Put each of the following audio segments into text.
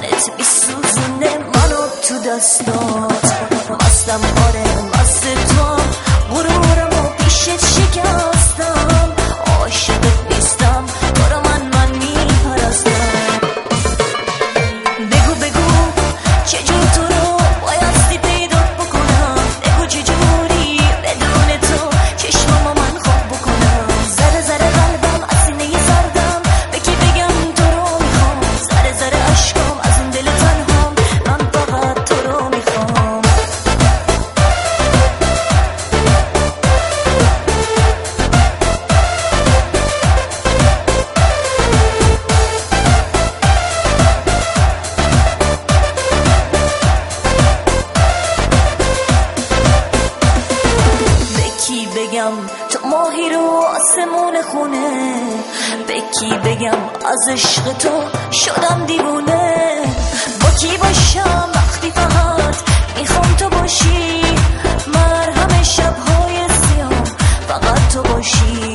تنت میسوزونه منو تو دستات. مستم آره مست تو، غرورمو پیشت شکستم. عاشقت نیستم تو رو من میپرستم. بگو بگو چجور تو رو بایستی پیدا بکنم. بگو چجوری بدون تو چشمامو من خواب بکنم. ذره ذره قلبم از سینه سردم، به کی بگم تو رو میخوام. ذره ذره عشقم از این دل تنهام، من فقط تو رو میخوام. بگم تو ماهی رو آسمون خونه، به کی بگم از عشق تو شدم دیوونه. با کی باشم وقتی فقط میخوام تو باشی، مرهم شبهای سیام فقط تو باشی.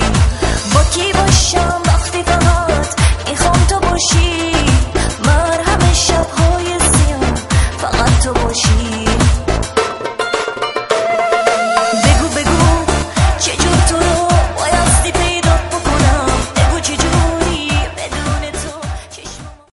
با کی باشم وقتی فقط میخوام تو باشی، مرهم شبهای سیام فقط تو باشی.